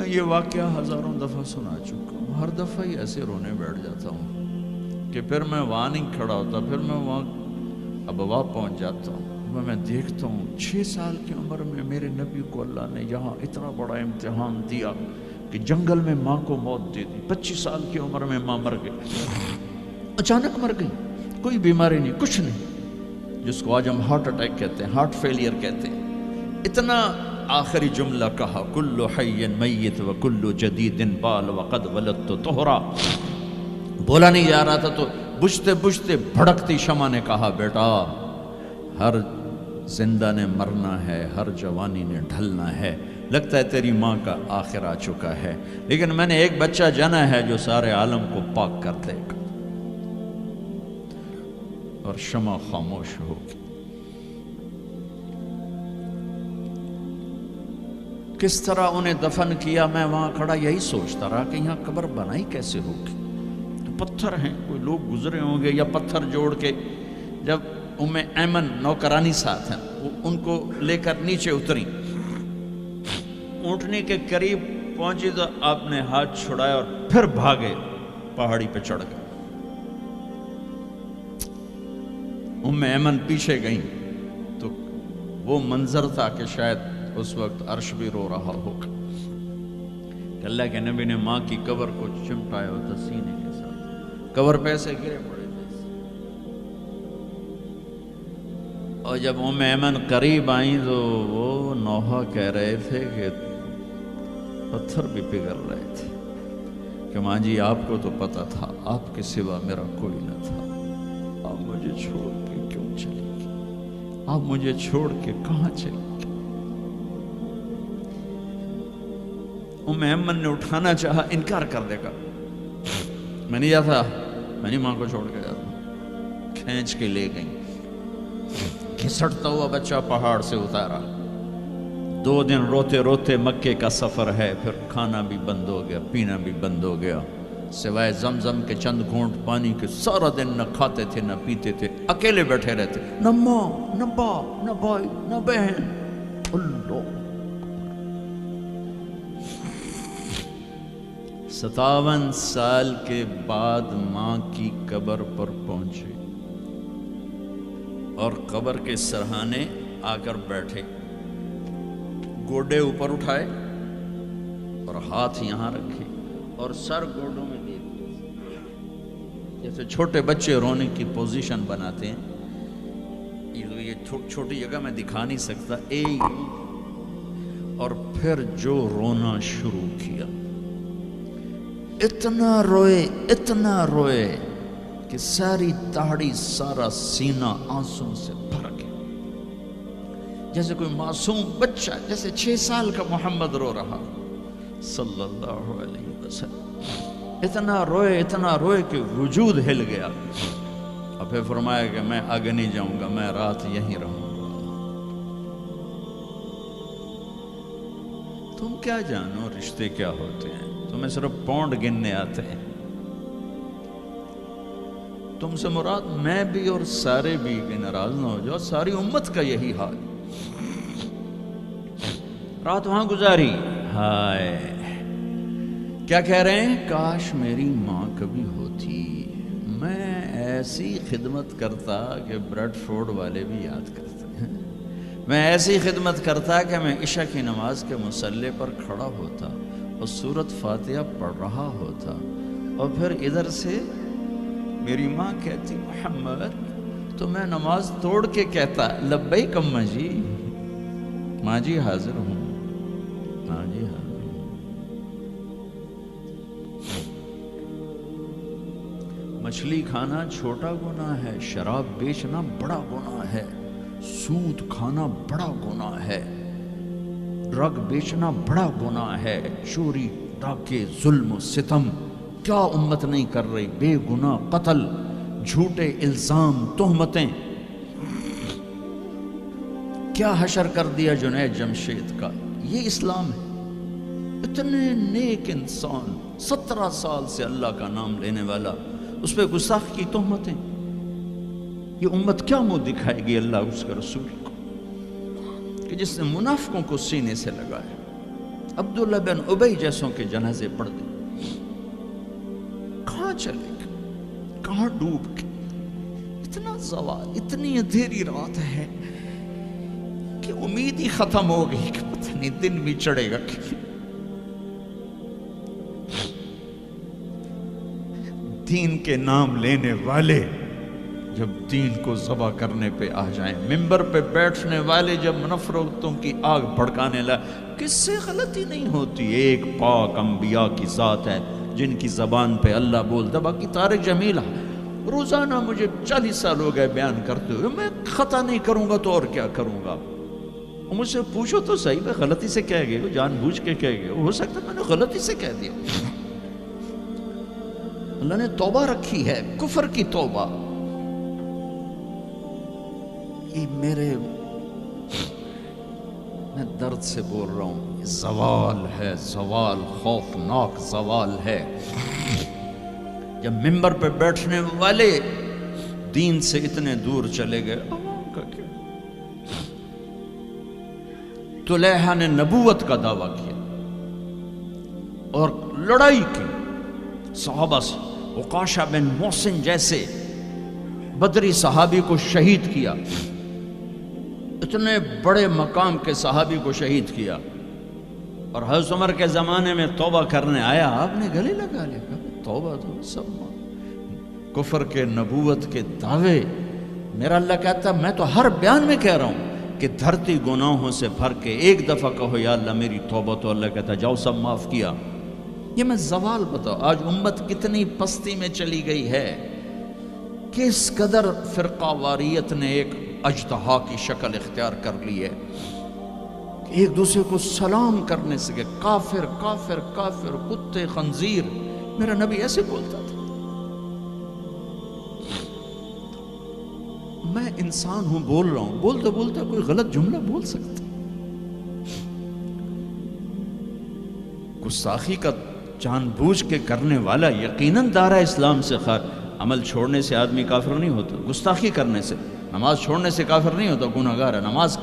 میں یہ واقعہ ہزاروں دفعہ سنا چکا ہوں، ہر دفعہ ہی ایسے رونے بیٹھ جاتا ہوں کہ پھر میں وہاں نہیں کھڑا ہوتا، پھر میں وہاں ابوا پہنچ جاتا ہوں۔ میں دیکھتا ہوں 6 سال کی عمر میں میرے نبی کو اللہ نے یہاں اتنا بڑا امتحان دیا کہ جنگل میں ماں کو موت دے دی۔ 25 سال کی عمر میں ماں مر گئی، اچانک مر گئی، کوئی بیماری نہیں، کچھ نہیں، جس کو آج ہم ہارٹ اٹیک کہتے ہیں، ہارٹ فیلئر کہتے ہیں۔ اتنا آخری جملہ کہا، کل حی میت و کل جدید بال وقد ولدت طہرا۔ بولا نہیں جا رہا تھا تو بجھتے بجھتے بھڑکتی شمع نے کہا، بیٹا ہر زندہ نے مرنا ہے، ہر جوانی نے ڈھلنا ہے، لگتا ہے تیری ماں کا آخر آ چکا ہے، لیکن میں نے ایک بچہ جنا ہے جو سارے عالم کو پاک کر دے گا۔ اور شمع خاموش ہوگی۔ کس طرح انہیں دفن کیا، میں وہاں کھڑا یہی سوچتا رہا کہ یہاں قبر بنائی کیسے ہوگی۔ تو پتھر ہیں، کوئی لوگ گزرے ہوں گے یا پتھر جوڑ کے، جب ام ایمن نوکرانی ساتھ ہیں، ان کو لے کر نیچے اتری، اونٹنی کے قریب پہنچی تو آپ نے ہاتھ چھڑایا اور پھر بھاگے، پہاڑی پہ چڑھ گئے۔ ام ایمن پیچھے گئیں تو وہ منظر تھا کہ شاید اس وقت عرش بھی رو رہا ہوگا کہ اللہ کے نبی نے ماں کی قبر کو چمٹایا ہوتا سینے کے ساتھ، قبر پہ ایسے گرے پڑے تھے۔ اور جب ام ایمن قریب آئیں تو وہ نوحہ کہہ رہے تھے کہ پتھر بھی پگھل رہے تھے کہ ماں جی آپ کو تو پتا تھا آپ کے سوا میرا کوئی نہ تھا، آپ مجھے چھوڑ کے کیوں چلی گئی، آپ مجھے چھوڑ کے کہاں چلی گئی۔ ام ایمن نے اٹھانا چاہا، انکار کر دے گا، میں نہیں جاتا، میں نہیں ماں کو چھوڑ کے جاتا۔ کھینچ کے لے گئیں، گھسٹتا ہوا بچہ پہاڑ سے اتارا۔ 2 دن روتے روتے مکے کا سفر ہے، پھر کھانا بھی بند ہو گیا، پینا بھی بند ہو گیا، سوائے زمزم کے چند گھونٹ پانی کے سارا دن نہ کھاتے تھے نہ پیتے تھے، اکیلے بیٹھے رہتے، نہ ماں نہ باپ نہ بھائی نہ بہن۔ اللہ 57 سال کے بعد ماں کی قبر پر پہنچے اور قبر کے سرہانے آ کر بیٹھے، گوڈے اوپر اٹھائے اور ہاتھ یہاں رکھے اور سر گوڈوں میں دے دیے، جیسے چھوٹے بچے رونے کی پوزیشن بناتے ہیں۔ یہ چھوٹی جگہ میں دکھا نہیں سکتا، اور پھر جو رونا شروع کیا، اتنا روئے کہ ساری داڑھی سارا سینہ آنسوں سے بھر گیا، جیسے کوئی معصوم بچہ، جیسے 6 سال کا محمد رو رہا صلی اللہ علیہ وسلم۔ اتنا روئے کہ وجود ہل گیا، اور پھر فرمایا کہ میں آگے نہیں جاؤں گا، میں رات یہیں رہوں گا۔ تم کیا جانو رشتے کیا ہوتے ہیں، تمہیں صرف پونڈ گننے آتے ہیں۔ تم سے مراد میں بھی اور سارے بھی، کہ ناراض نہ ہو جاؤ، ساری امت کا یہی حال۔ رات وہاں گزاری، ہائے کیا کہہ رہے ہیں، کاش میری ماں کبھی ہوتی، میں ایسی خدمت کرتا کہ بریڈ فورڈ والے بھی یاد کرتے ہیں، میں ایسی خدمت کرتا کہ میں عشاء کی نماز کے مصلی پر کھڑا ہوتا اور سورۃ فاتحہ پڑھ رہا ہوتا، اور پھر ادھر سے میری ماں کہتی محمد، تو میں نماز توڑ کے کہتا لبیک اماں جی، ماں جی حاضر ہوں، ماں جی حاضر ہوں۔ مچھلی کھانا چھوٹا گناہ ہے، شراب بیچنا بڑا گناہ ہے، سود کھانا بڑا گناہ ہے، ڈرگ بیچنا بڑا گناہ ہے، چوری ڈاکے ظلم و ستم کیا امت نہیں کر رہی، بے گناہ قتل، جھوٹے الزام تہمتیں، کیا حشر کر دیا جنید جمشید کا۔ یہ اسلام ہے۔ اتنے نیک انسان، 17 سال سے اللہ کا نام لینے والا، اس پہ گستاخ کی تہمتیں، یہ امت کیا منہ دکھائے گی اللہ اس کے رسول کو، کہ جس نے منافقوں کو سینے سے لگایا، عبداللہ بن ابی جیسوں کے جنازے پڑھ دیں. کہاں چلے گئے, کہاں ڈوب کے. اتنا زوال, اتنی اندھیری رات ہے کہ امید ہی ختم ہو گئی کہ پتہ نہیں دن بھی چڑھے گا کہ. دین کے نام لینے والے جب دین کو ذبح کرنے پہ آ جائیں, ممبر پہ بیٹھنے والے جب نفرتوں کی آگ بھڑکانے لائے, کس سے غلطی نہیں ہوتی. ایک پاک انبیاء کی ذات ہے جن کی زبان پہ اللہ بولتا. باقی طارق جمیلہ روزانہ مجھے 40 سال ہو گئے بیان کرتے ہوئے, میں خطا نہیں کروں گا تو اور کیا کروں گا. مجھ سے پوچھو تو صحیح, میں غلطی سے کہہ گئے, جان بوجھ کے کہہ گئے, ہو سکتا میں نے غلطی سے کہہ دیا. اللہ نے توبہ رکھی ہے, کفر کی توبہ. یہ میں درد سے بول رہا ہوں, زوال ہے, زوال, خوفناک زوال ہے. جب ممبر پہ بیٹھنے والے دین سے اتنے دور چلے گئے, عوام کا کیا. طلحہ نے نبوت کا دعویٰ کیا اور لڑائی کی صحابہ سے. عکاشہ بن محسن جیسے بدری صحابی کو شہید کیا, اتنے بڑے مقام کے صحابی کو شہید کیا. اور حضرت عمر کے زمانے میں توبہ کرنے آیا, آپ نے گلے لگا لیا, توبہ تو سب کفر کے, نبوت کے دعوے. میرا اللہ کہتا میں تو ہر بیان میں کہہ رہا ہوں کہ دھرتی گناہوں سے بھر کے ایک دفعہ کہو یا اللہ میری توبہ, تو اللہ کہتا جاؤ سب معاف کیا. یہ میں زوال بتاؤ. آج امت کتنی پستی میں چلی گئی ہے, کس قدر فرقہ واریت نے ایک اجتہا کی شکل اختیار کر لی ہے. ایک دوسرے کو سلام کرنے سے کہ کافر کافر کافر, کتے خنزیر. میرا نبی ایسے بولتا تھا. میں انسان ہوں, بول رہا ہوں, بولتا بولتا کوئی غلط جملہ بول سکتا. گستاخی کا جان بوجھ کے کرنے والا یقیناً دارہ اسلام سے خار. عمل چھوڑنے سے آدمی کافر نہیں ہوتا, گستاخی کرنے سے. نماز چھوڑنے سے کافر نہیں ہوتا, گناہ گار ہے. نماز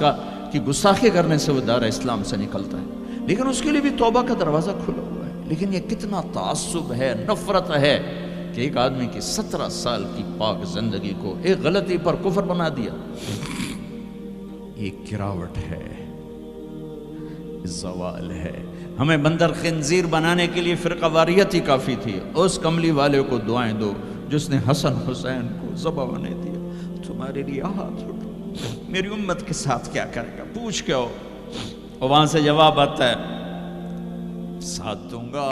کی گستاخی کرنے سے وہ دارہ اسلام سے نکلتا ہے, لیکن اس کے لیے بھی توبہ کا دروازہ کھلا ہوا ہے. لیکن یہ کتنا تعصب ہے, نفرت ہے کہ ایک آدمی کی 17 سال کی پاک زندگی کو ایک غلطی پر کفر بنا دیا. ایک گراوٹ ہے, زوال ہے. ہمیں بندر خنزیر بنانے کے لیے فرقہ واریت ہی کافی تھی. اس کملی والے کو دعائیں دو جس نے حسن حسین کو ذبح بنے دیا. تمہارے لیے ہاتھ اٹھو, میری امت کے ساتھ کیا کرے گا, پوچھ کے ہو. اور وہاں سے جواب آتا ہے ساتھ دوں گا.